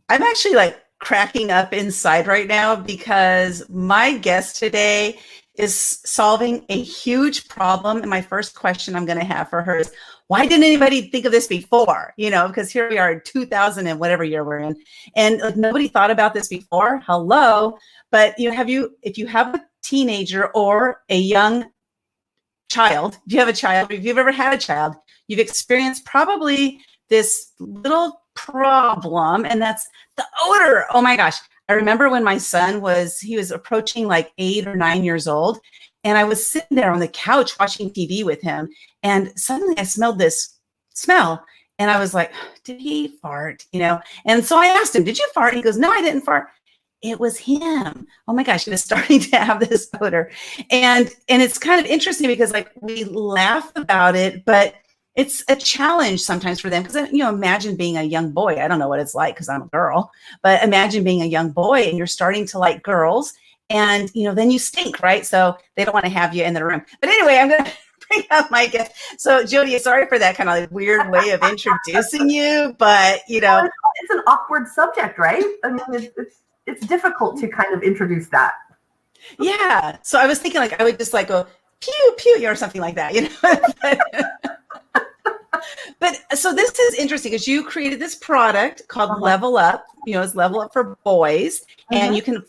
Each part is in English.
I'm actually like cracking up inside right now because my guest today is solving a huge problem. And my first question I'm going to have for her is, why didn't anybody think of this before? Because here we are in 2000 and whatever year we're in, and like nobody thought about this before. Hello. But if you have a teenager or a young child, if you have a child, if you've ever had a child, you've experienced probably this little problem, and that's the odor. Oh my gosh. I remember when my son he was approaching like 8 or 9 years old, and I was sitting there on the couch watching TV with him, and suddenly I smelled this smell, and I was like, did he fart? And so I asked him, did you fart? He goes, no, I didn't fart. It was him. Oh my gosh, he was starting to have this odor. And it's kind of interesting because like we laugh about it, but it's a challenge sometimes for them because imagine being a young boy. I don't know what it's like because I'm a girl, but imagine being a young boy and you're starting to like girls, and then you stink, right? So they don't want to have you in the room. But anyway, I'm gonna bring up my guest. So Jodi, sorry for that kind of like weird way of introducing you, but it's an awkward subject, right? I mean, it's difficult to kind of introduce that. Yeah. So I was thinking like I would just like go pew pew or something like that, But so this is interesting because you created this product called Level Up. It's Level Up for Boys, and you can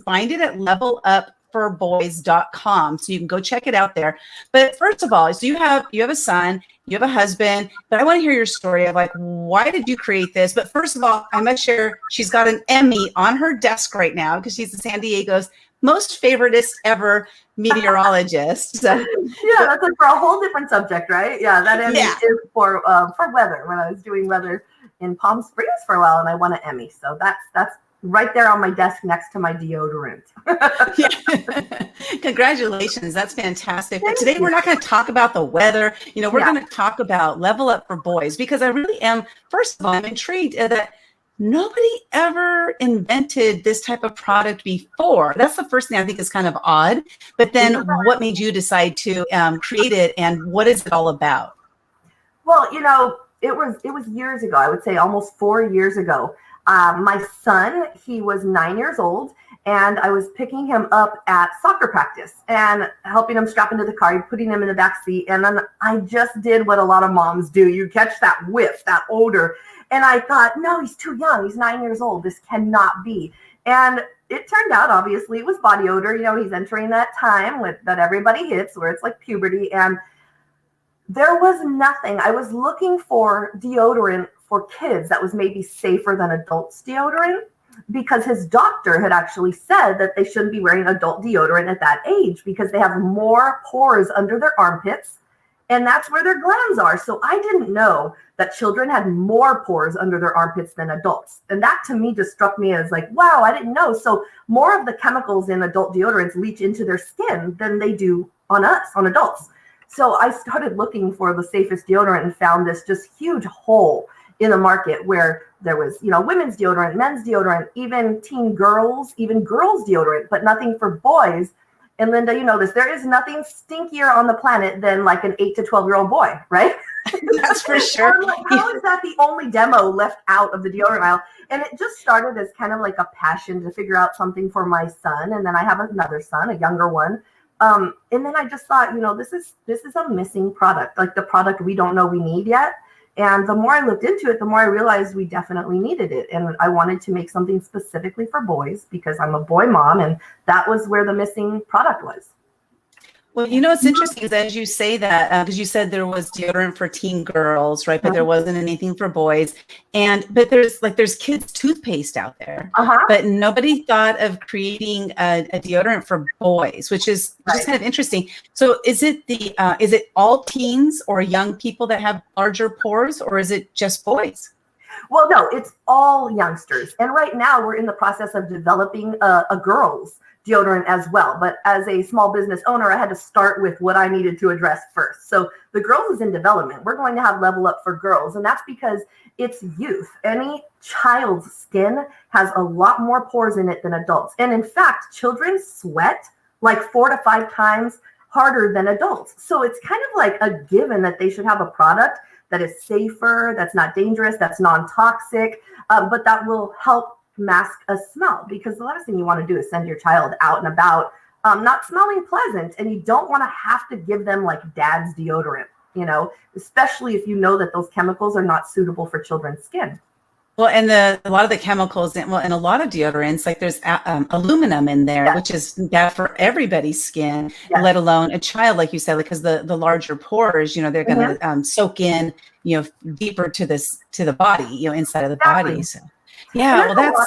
find it at levelupforboys.com. So you can go check it out there. But first of all, so you have a son, you have a husband, but I want to hear your story of like, why did you create this? But first of all, I must share she's got an Emmy on her desk right now because she's in San Diego's most favoriteest ever meteorologist. So, yeah, that's like for a whole different subject, right? Yeah, that Emmy is for weather. When I was doing weather in Palm Springs for a while, and I won an Emmy, so that's right there on my desk next to my deodorant. Congratulations, that's fantastic. But today we're not going to talk about the weather. We're going to talk about Level Up for Boys because I really am. First of all, I'm intrigued that nobody ever invented this type of product before. That's the first thing I think is kind of odd. But then what made you decide to create it, and what is it all about? Well, it was years ago. I would say almost 4 years ago. My son, he was 9 years old, and I was picking him up at soccer practice and helping him strap into the car, putting him in the back seat. And then I just did what a lot of moms do. You catch that whiff, that odor. And I thought, no, he's too young. He's 9 years old. This cannot be. And it turned out, obviously, it was body odor. He's entering that time that everybody hits where it's like puberty. And there was nothing. I was looking for deodorant for kids that was maybe safer than adults deodorant because his doctor had actually said that they shouldn't be wearing adult deodorant at that age because they have more pores under their armpits. And that's where their glands are. So I didn't know that children had more pores under their armpits than adults. And that to me just struck me as like, wow, I didn't know. So more of the chemicals in adult deodorants leach into their skin than they do on us, on adults. So I started looking for the safest deodorant and found this just huge hole in the market where there was, women's deodorant, men's deodorant, even teen girls, even girls deodorant, but nothing for boys. And Linda, you know this, there is nothing stinkier on the planet than like an 8 to 12-year-old boy, right? That's for sure. Like, how is that the only demo left out of the deodorant aisle? And it just started as kind of like a passion to figure out something for my son. And then I have another son, a younger one. And then I just thought, this is a missing product, like the product we don't know we need yet. And the more I looked into it, the more I realized we definitely needed it. And I wanted to make something specifically for boys because I'm a boy mom, and that was where the missing product was. Well, it's interesting is as you say that, because you said there was deodorant for teen girls, right? But there wasn't anything for boys. But there's kids' toothpaste out there, but nobody thought of creating a deodorant for boys, which is just kind of interesting. So is it all teens or young people that have larger pores, or is it just boys? Well, no, it's all youngsters. And right now we're in the process of developing a girls deodorant as well. But as a small business owner, I had to start with what I needed to address first. So the girls is in development. We're going to have Level Up for Girls. And that's because it's youth. Any child's skin has a lot more pores in it than adults. And in fact, children sweat like 4 to 5 times harder than adults. So it's kind of like a given that they should have a product that is safer, that's not dangerous, that's non-toxic, but that will help mask a smell, because the last thing you want to do is send your child out and about not smelling pleasant, and you don't want to have to give them like dad's deodorant, especially if you know that those chemicals are not suitable for children's skin. Well, and a lot of the chemicals, in a lot of deodorants, like there's aluminum in there, Yes. which is bad for everybody's skin, Yes. let alone a child, like you said, because the larger pores, they're going to soak in, deeper to the body, inside of the body. So, yeah, well, that's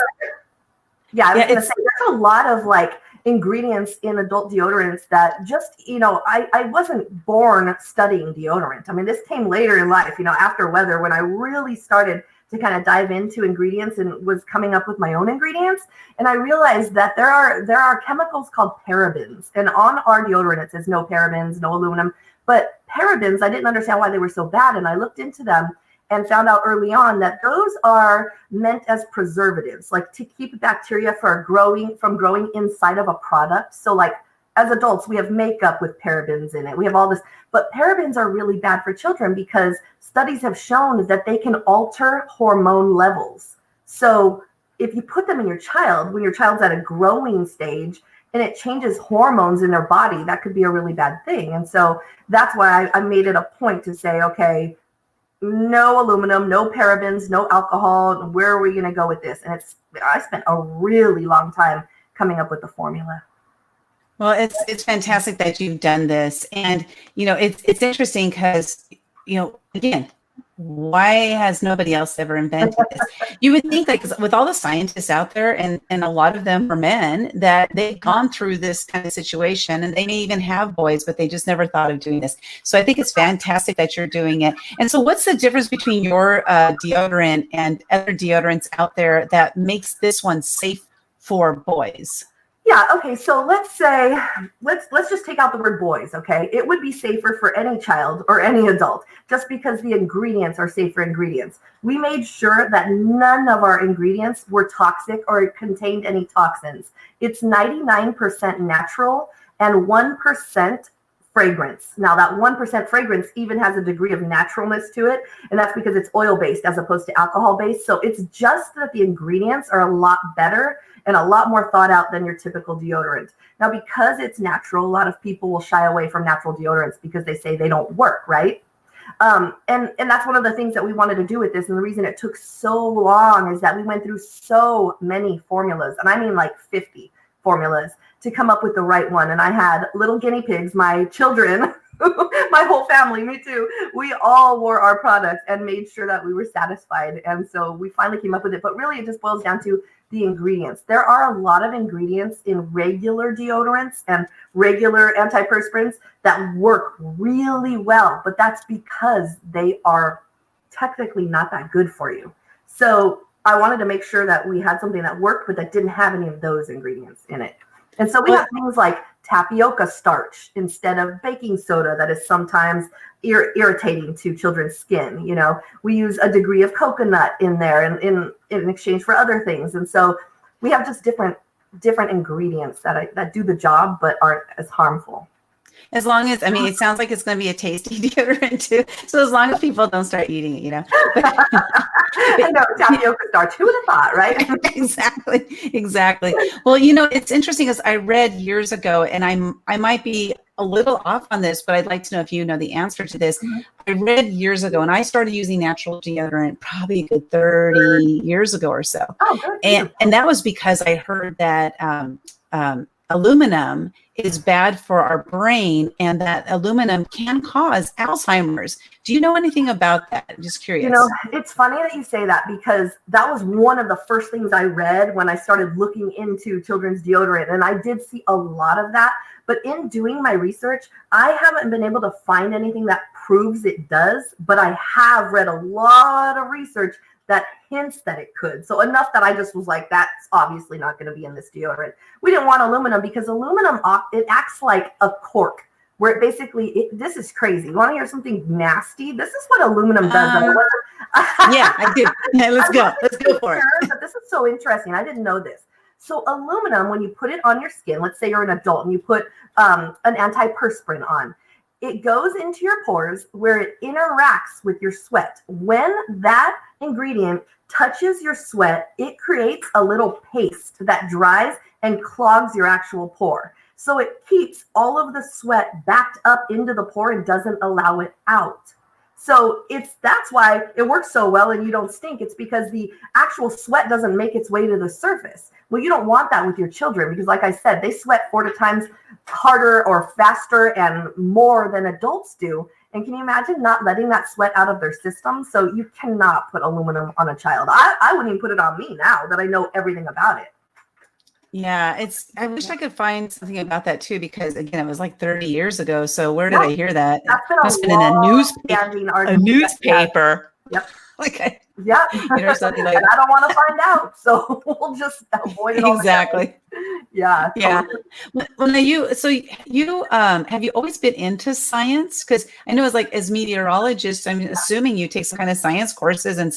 I was going to say there's a lot of like ingredients in adult deodorants that just, I wasn't born studying deodorant. I mean, this came later in life, after weather, when I really started to kind of dive into ingredients and was coming up with my own ingredients. And I realized that there are chemicals called parabens. And on our deodorant, it says no parabens, no aluminum. But parabens, I didn't understand why they were so bad. And I looked into them and found out early on that those are meant as preservatives, like to keep bacteria from growing inside of a product. So like as adults, we have makeup with parabens in it. We have all this, but parabens are really bad for children because studies have shown that they can alter hormone levels. So if you put them in your child, when your child's at a growing stage and it changes hormones in their body, that could be a really bad thing. And so that's why I made it a point to say, okay, no aluminum, no parabens, no alcohol. Where are we going to go with this? And I spent a really long time coming up with the formula. Well, it's fantastic that you've done this. And, it's interesting because, again, why has nobody else ever invented this? You would think like with all the scientists out there, and a lot of them are men, that they've gone through this kind of situation, and they may even have boys, but they just never thought of doing this. So I think it's fantastic that you're doing it. And so what's the difference between your deodorant and other deodorants out there that makes this one safe for boys? Yeah, okay, so let's say, let's just take out the word boys, okay? It would be safer for any child or any adult just because the ingredients are safer ingredients. We made sure that none of our ingredients were toxic or contained any toxins. It's 99% natural and 1% fragrance. Now that 1% fragrance even has a degree of naturalness to it, and that's because it's oil-based as opposed to alcohol-based. So it's just that the ingredients are a lot better and a lot more thought out than your typical deodorant. Now, because it's natural, a lot of people will shy away from natural deodorants because they say they don't work, right? And that's one of the things that we wanted to do with this. And the reason it took so long is that we went through so many formulas, and I mean like 50 formulas to come up with the right one. And I had little guinea pigs, my children, my whole family, me too. We all wore our products and made sure that we were satisfied. And so we finally came up with it. But really, it just boils down to the ingredients. There are a lot of ingredients in regular deodorants and regular antiperspirants that work really well, but that's because they are technically not that good for you. So I wanted to make sure that we had something that worked, but that didn't have any of those ingredients in it. And so we have things like tapioca starch instead of baking soda that is sometimes irritating to children's skin. We use a degree of coconut in there in exchange for other things. And so we have just different ingredients that do the job but aren't as harmful. As long as, it sounds like it's going to be a tasty deodorant too. So as long as people don't start eating it, I know, tapioca starch. Who would have thought, right? Exactly. Well, it's interesting because I read years ago, and I might be a little off on this, but I'd like to know if you know the answer to this. Mm-hmm. I read years ago, and I started using natural deodorant probably a good 30 years ago or so. Oh, good. And that was because I heard that aluminum is bad for our brain, and that aluminum can cause Alzheimer's. Do you know anything about that? I'm just curious. It's funny that you say that because that was one of the first things I read when I started looking into children's deodorant, and I did see a lot of that. But in doing my research, I haven't been able to find anything that proves it does, but I have read a lot of research that hints that it could. So enough that I just was like, that's obviously not going to be in this deodorant. We didn't want aluminum because aluminum, it acts like a cork, where it basically, this is crazy. You want to hear something nasty? This is what aluminum does. Yeah, I do. Yeah, let's go for it. But this is so interesting. I didn't know this. So aluminum, when you put it on your skin, let's say you're an adult and you put an antiperspirant on, it goes into your pores where it interacts with your sweat. When that ingredient touches your sweat, it creates a little paste that dries and clogs your actual pore. So it keeps all of the sweat backed up into the pore and doesn't allow it out. So that's why it works so well and you don't stink. It's because the actual sweat doesn't make its way to the surface. Well, you don't want that with your children because, like I said, they sweat 4 times harder or faster and more than adults do. And can you imagine not letting that sweat out of their system? So you cannot put aluminum on a child. I wouldn't even put it on me now that I know everything about it. Yeah, I wish I could find something about that too, because again, it was like 30 years ago. So where did I hear that? That's been in a long-standing newspaper. Yep. Okay. Yeah. Or something like and I don't want to find out. So we'll just avoid it. Exactly. Yeah. Yeah. Well, now you have you always been into science? Because I know as meteorologists, I'm assuming you take some kind of science courses and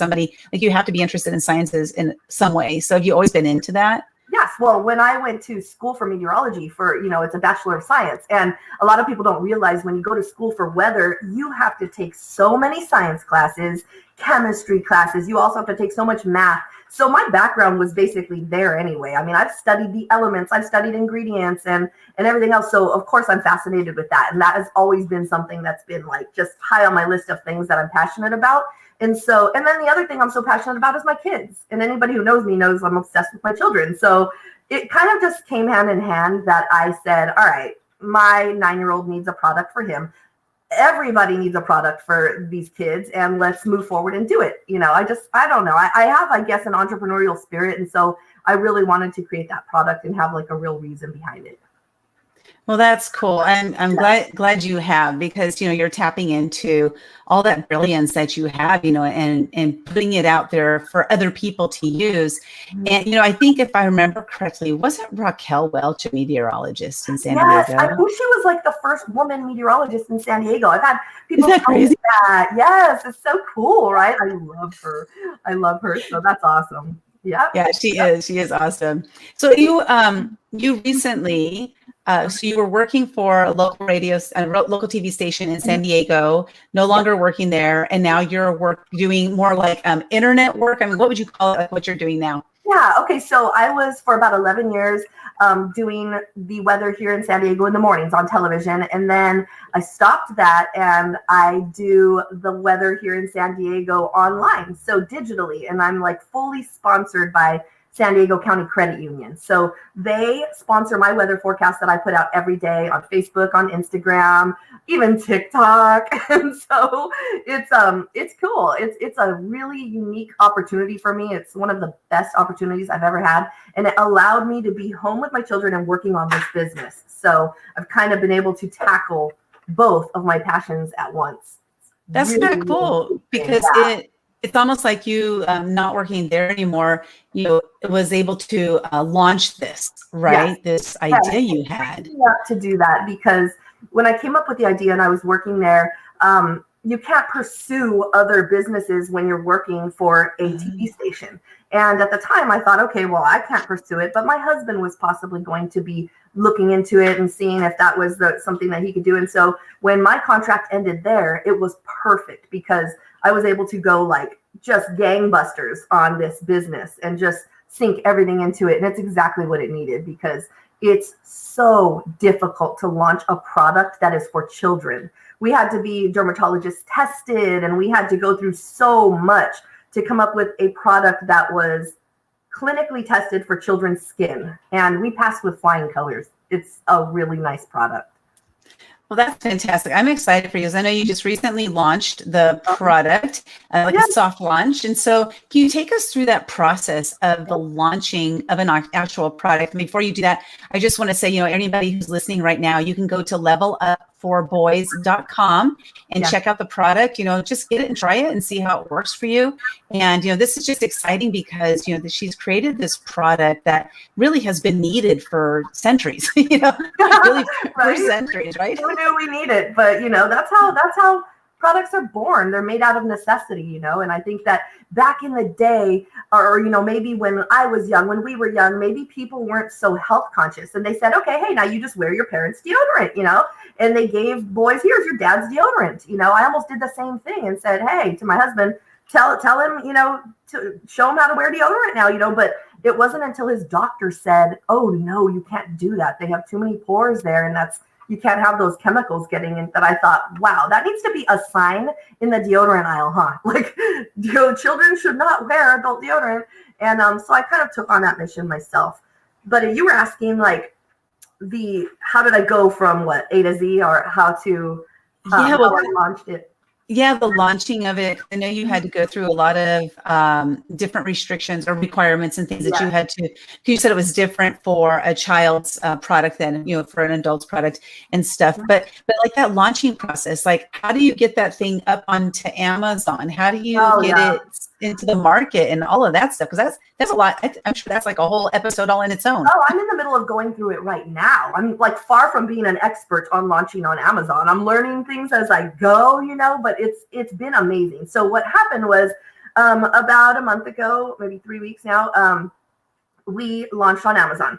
you have to be interested in sciences in some way. So have you always been into that? Yes. Well, when I went to school for meteorology it's a Bachelor of Science. And a lot of people don't realize when you go to school for weather, you have to take so many science classes, chemistry classes. You also have to take so much math. So my background was basically there anyway. I mean, I've studied the elements, I've studied ingredients and everything else. So of course I'm fascinated with that. And that has always been something that's been just high on my list of things that I'm passionate about. And then the other thing I'm so passionate about is my kids. And anybody who knows me knows I'm obsessed with my children. So it kind of just came hand in hand that I said, all right, my 9-year-old needs a product for him. Everybody needs a product for these kids, and let's move forward and do it. I don't know. I have, I guess, an entrepreneurial spirit. And so I really wanted to create that product and have a real reason behind it. Well, that's cool. I'm glad you have, because, you're tapping into all that brilliance that you have, and putting it out there for other people to use. And, I think if I remember correctly, wasn't Raquel Welch a meteorologist in San Diego? I think she was the first woman meteorologist in San Diego. I've had people Isn't that crazy? That. Yes, it's so cool, right? I love her. So that's awesome. Yeah. Yeah, she is. She is awesome. So you recently, so you were working for a local local TV station in San Diego, no longer working there, and now you're doing more internet work. I mean, what would you call it? What you're doing now? Yeah. Okay. So I was for about 11 years doing the weather here in San Diego in the mornings on television. And then I stopped that and I do the weather here in San Diego online. So digitally. And I'm fully sponsored by San Diego County Credit Union. So they sponsor my weather forecast that I put out every day on Facebook, on Instagram, even TikTok. And so it's cool. It's a really unique opportunity for me. It's one of the best opportunities I've ever had. And it allowed me to be home with my children and working on this business. So I've kind of been able to tackle both of my passions at once. That's really kind of cool, because it's almost like you not working there anymore, was able to launch this, right? Yes. This idea you had. To do that, because when I came up with the idea and I was working there, you can't pursue other businesses when you're working for a TV station. And at the time I thought, okay, well, I can't pursue it, but my husband was possibly going to be looking into it and seeing if that was something that he could do. And so when my contract ended there, it was perfect because I was able to go just gangbusters on this business and just sink everything into it. And it's exactly what it needed, because it's so difficult to launch a product that is for children. We had to be dermatologist tested and we had to go through so much to come up with a product that was clinically tested for children's skin. And we passed with flying colors. It's a really nice product. Well, that's fantastic. I'm excited for you, because I know you just recently launched the product, a soft launch. And so can you take us through that process of the launching of an actual product? And before you do that, I just want to say, anybody who's listening right now, you can go to levelupforboys.com and check out the product, just get it and try it and see how it works for you. And, this is just exciting because, she's created this product that really has been needed for centuries, really for centuries, right? Who knew we need it? But, that's how products are born. They're made out of necessity, and I think that back in the day, or, maybe when I was young, when we were young, maybe people weren't so health conscious and they said, okay, hey, now you just wear your parents' deodorant, and they gave boys, here's your dad's deodorant. I almost did the same thing and said, hey, to my husband, tell him, to show him how to wear deodorant now, but it wasn't until his doctor said, oh no, you can't do that. They have too many pores there, and you can't have those chemicals getting in, that I thought, wow, that needs to be a sign in the deodorant aisle, huh? Like, children should not wear adult deodorant. And so I kind of took on that mission myself. But you were asking, like, how did I go from what, A to Z, or how I launched it? Yeah, the launching of it. I know you had to go through a lot of different restrictions or requirements and things that you had to. You said it was different for a child's product than for an adult's product and stuff. But like that launching process, like how do you get that thing up onto Amazon? How do you get it into the market and all of that stuff? Because that's a lot. I'm sure that's like a whole episode all in its own. Oh, I'm in the middle of going through it right now. I'm like far from being an expert on launching on Amazon. I'm learning things as I go, but it's been amazing. So what happened was about a month ago, maybe 3 weeks now, we launched on Amazon.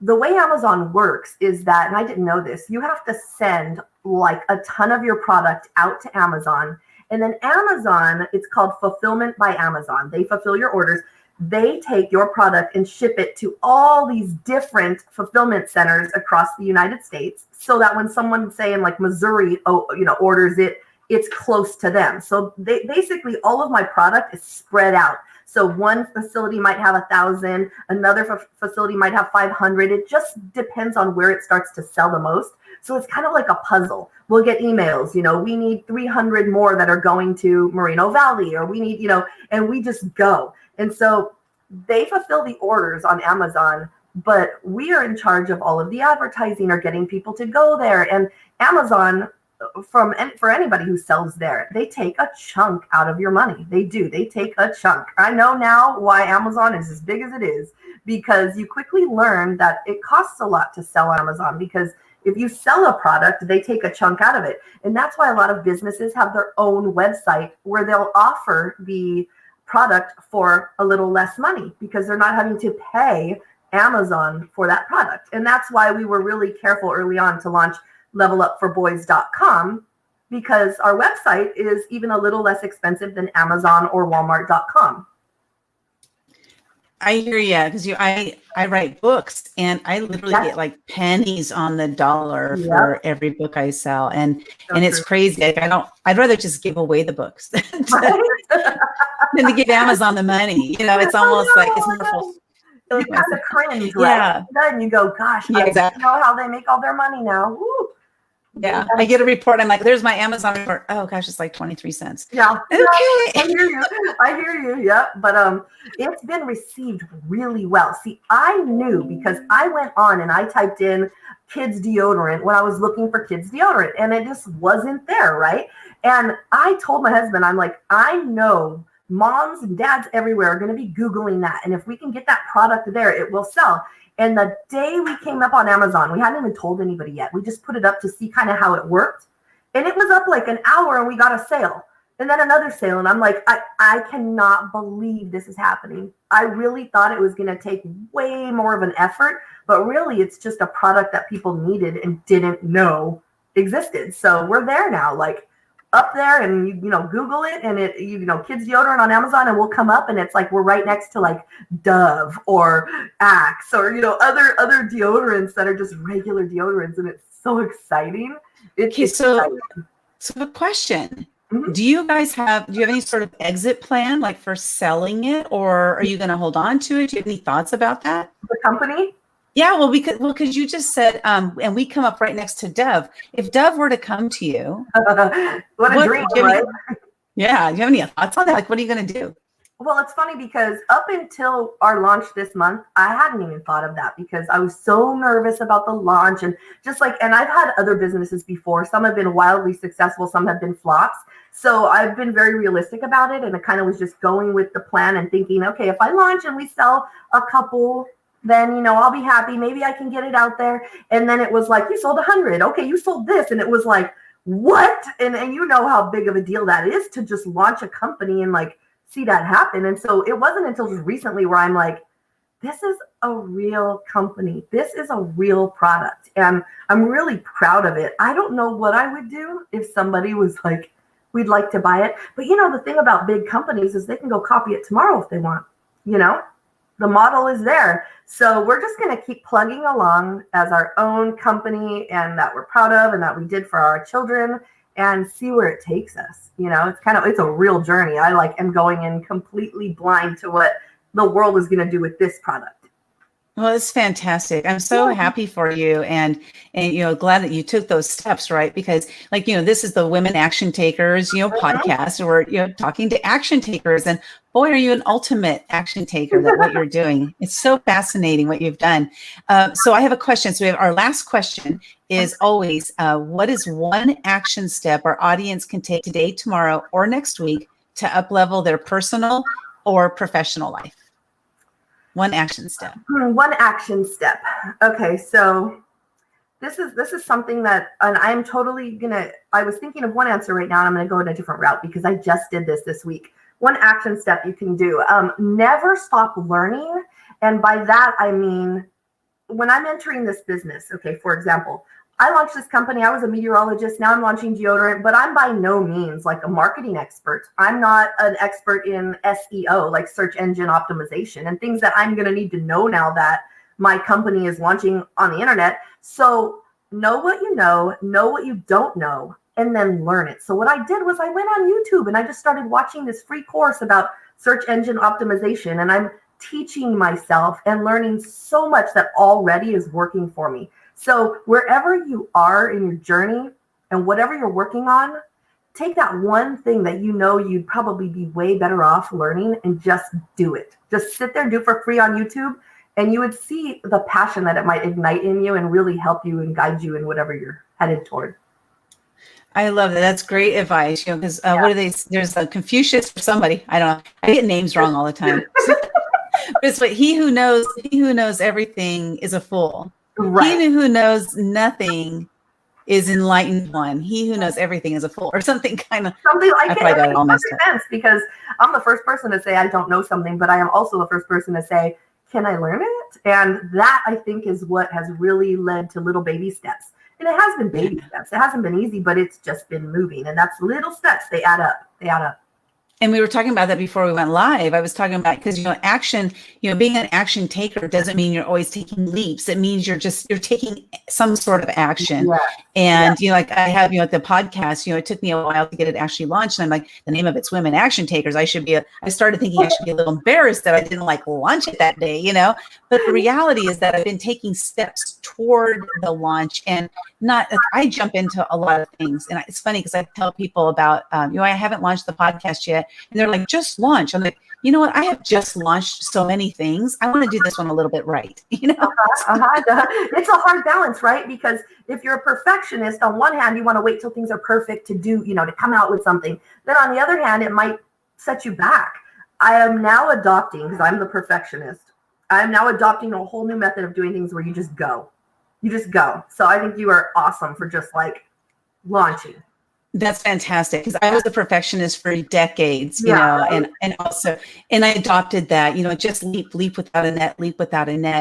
The way Amazon works is that, and I didn't know this, you have to send like a ton of your product out to Amazon. And then Amazon, it's called Fulfillment by Amazon. They fulfill your orders. They take your product and ship it to all these different fulfillment centers across the United States, so that when someone, say in like Missouri, orders it, it's close to them. So basically all of my product is spread out. So one facility might have 1,000, another facility might have 500. It just depends on where it starts to sell the most. So it's kind of like a puzzle. We'll get emails, we need 300 more that are going to Moreno Valley, or we need, and we just go. And so they fulfill the orders on Amazon, but we are in charge of all of the advertising or getting people to go there. And Amazon, for anybody who sells there, they take a chunk out of your money. They do. They take a chunk. I know now why Amazon is as big as it is, because you quickly learn that it costs a lot to sell on Amazon, because if you sell a product, they take a chunk out of it. And that's why a lot of businesses have their own website where they'll offer the product for a little less money, because they're not having to pay Amazon for that product. And that's why we were really careful early on to launch levelupforboys.com, because our website is even a little less expensive than Amazon or Walmart.com. I hear you, because I write books, and I literally get like pennies on the dollar for every book I sell, and it's crazy. Like I'd rather just give away the books than to give Amazon the money. It's almost like it's wonderful. You kind of cringe, right? Yeah. Then you go, gosh, exactly. I know how they make all their money now. Woo. Yeah, I get a report. I'm like, there's my Amazon report. Oh gosh, it's like 23 cents. Yeah. Okay. I hear you. Yeah. But it's been received really well. See, I knew, because I went on and I typed in kids deodorant when I was looking for kids deodorant, and it just wasn't there, right? And I told my husband, I'm like, I know moms and dads everywhere are going to be Googling that. And if we can get that product there, it will sell. And the day we came up on Amazon, we hadn't even told anybody yet. We just put it up to see kind of how it worked. And it was up like an hour, and we got a sale. And then another sale. And I'm like, I cannot believe this is happening. I really thought it was going to take way more of an effort. But really, it's just a product that people needed and didn't know existed. So we're there now, like up there, and you Google it, and it kids deodorant on Amazon, and we'll come up, and it's like we're right next to like Dove or Axe or other deodorants that are just regular deodorants, and it's so exciting. So a question. Mm-hmm. Do you have any sort of exit plan, like for selling it, or are you going to hold on to it? Do you have any thoughts about that? The company? Yeah, because you just said, and we come up right next to Dove. If Dove were to come to you, what a dream, right? Yeah, do you have any thoughts on that? Like, what are you going to do? Well, it's funny because up until our launch this month, I hadn't even thought of that, because I was so nervous about the launch, and and I've had other businesses before. Some have been wildly successful, some have been flops. So I've been very realistic about it, and I kind of was just going with the plan and thinking, okay, if I launch and we sell a couple, then, I'll be happy. Maybe I can get it out there. And then it was like, you sold 100. Okay, you sold this. And it was like, what? And you know how big of a deal that is to just launch a company and like see that happen. And so it wasn't until just recently where I'm like, this is a real company. This is a real product. And I'm really proud of it. I don't know what I would do if somebody was like, we'd like to buy it. But the thing about big companies is they can go copy it tomorrow if they want. The model is there. So we're just going to keep plugging along as our own company, and that we're proud of and that we did for our children, and see where it takes us. It's a real journey. I am going in completely blind to what the world is going to do with this product. Well, it's fantastic. I'm so happy for you, and glad that you took those steps, right? Because this is the Women Action Takers, podcast, where we're talking to action takers, and boy, are you an ultimate action taker that what you're doing. It's so fascinating what you've done. So I have a question. So we have our last question is always, what is one action step our audience can take today, tomorrow, or next week to up-level their personal or professional life? One action step. One action step. Okay, so this is something that, and I'm totally I was thinking of one answer right now, and I'm gonna go in a different route because I just did this week. One action step you can do. Never stop learning. And by that, I mean, when I'm entering this business, okay, for example, I launched this company. I was a meteorologist. Now I'm launching deodorant, but I'm by no means like a marketing expert. I'm not an expert in SEO, like search engine optimization, and things that I'm going to need to know now that my company is launching on the internet. So know what you know what you don't know, and then learn it. So what I did was I went on YouTube and I just started watching this free course about search engine optimization, and I'm teaching myself and learning so much that already is working for me. So wherever you are in your journey and whatever you're working on, take that one thing that you'd probably be way better off learning and just do it. Just sit there and do it for free on YouTube, and you would see the passion that it might ignite in you and really help you and guide you in whatever you're headed toward. I love that. That's great advice. Because what are they? There's a Confucius or somebody. I don't know. I get names wrong all the time. But it's what he who knows everything is a fool. Right. He who knows nothing is enlightened one. He who knows everything is a fool, or something like it. I got it all messed up. Because I'm the first person to say I don't know something, but I am also the first person to say, can I learn it? And that, I think, is what has really led to little baby steps. And it has been baby steps. It hasn't been easy, but it's just been moving. And that's little steps. They add up. And we were talking about that before we went live. I was talking about, because, action, being an action taker doesn't mean you're always taking leaps. It means you're taking some sort of action. Yeah. And, like I have, at the podcast, it took me a while to get it actually launched. And I'm like, the name of it's Women Action Takers. I started thinking I should be a little embarrassed that I didn't launch it that day, But the reality is that I've been taking steps toward the launch, and I jump into a lot of things. And it's funny because I tell people about, I haven't launched the podcast yet. And they're like, just launch. I'm like, you know what? I have just launched so many things. I want to do this one a little bit right. It's a hard balance, right? Because if you're a perfectionist, on one hand, you want to wait till things are perfect to do, to come out with something. Then on the other hand, it might set you back. I am now adopting, because I'm the perfectionist, I'm now adopting a whole new method of doing things where you just go. So I think you are awesome for just launching. That's fantastic, because I was a perfectionist for decades, and I adopted that, just leap without a net.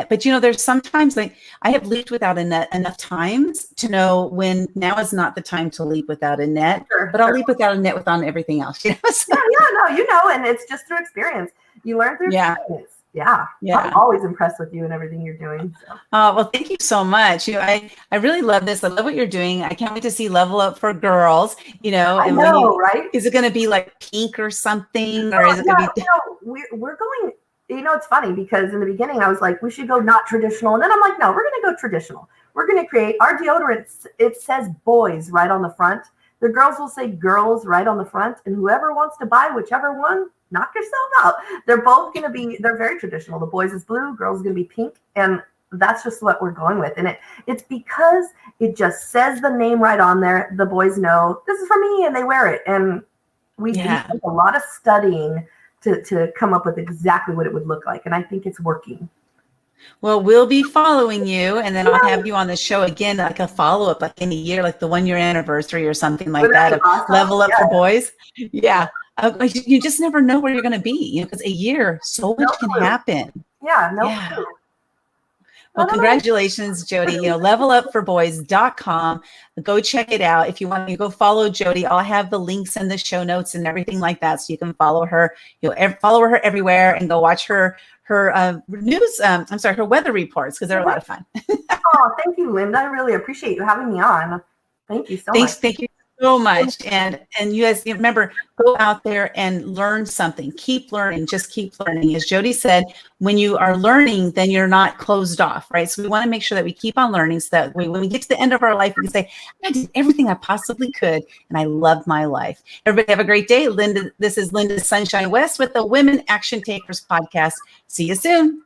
But, there's sometimes I have leaped without a net enough times to know when now is not the time to leap without a net, but I'll leap without a net without everything else. And it's just through experience. You learn through experience. Yeah. I'm always impressed with you and everything you're doing. So. Well, thank you so much. I really love this. I love what you're doing. I can't wait to see Level Up for Girls. I know, right? Is it going to be pink or something, or is it going to be? We're going. It's funny because in the beginning I was like, we should go not traditional, and then I'm like, no, we're going to go traditional. We're going to create our deodorant. It says boys right on the front. The girls will say girls right on the front, and whoever wants to buy whichever one, knock yourself out. They're both going to be, they're very traditional. The boys is blue, girls is going to be pink. And that's just what we're going with. And it's because it just says the name right on there. The boys know this is for me, and they wear it. And we did a lot of studying to come up with exactly what it would look like. And I think it's working. Well, we'll be following you, and then I'll have you on the show again, a follow-up, in a year, the 1-year anniversary or something like that, of awesome. Level Up for Boys. Yeah. You just never know where you're going to be, because a year, so much can happen. Yeah. Clue. Well, congratulations, Jodi. levelupforboys.com. Go check it out. If you want to go follow Jodi, I'll have the links in the show notes and everything like that. So you can follow her. You'll follow her everywhere and go watch her news. Her weather reports, because they're a lot of fun. Oh, thank you, Linda. I really appreciate you having me on. Thank you so much. Thank you so much. And you guys, remember, go out there and learn something. Keep learning. Just keep learning. As Jodi said, when you are learning, then you're not closed off, right? So we want to make sure that we keep on learning, so that when we get to the end of our life, we can say, I did everything I possibly could, and I loved my life. Everybody have a great day. This is Linda Sunshine West with the Women Action Takers podcast. See you soon.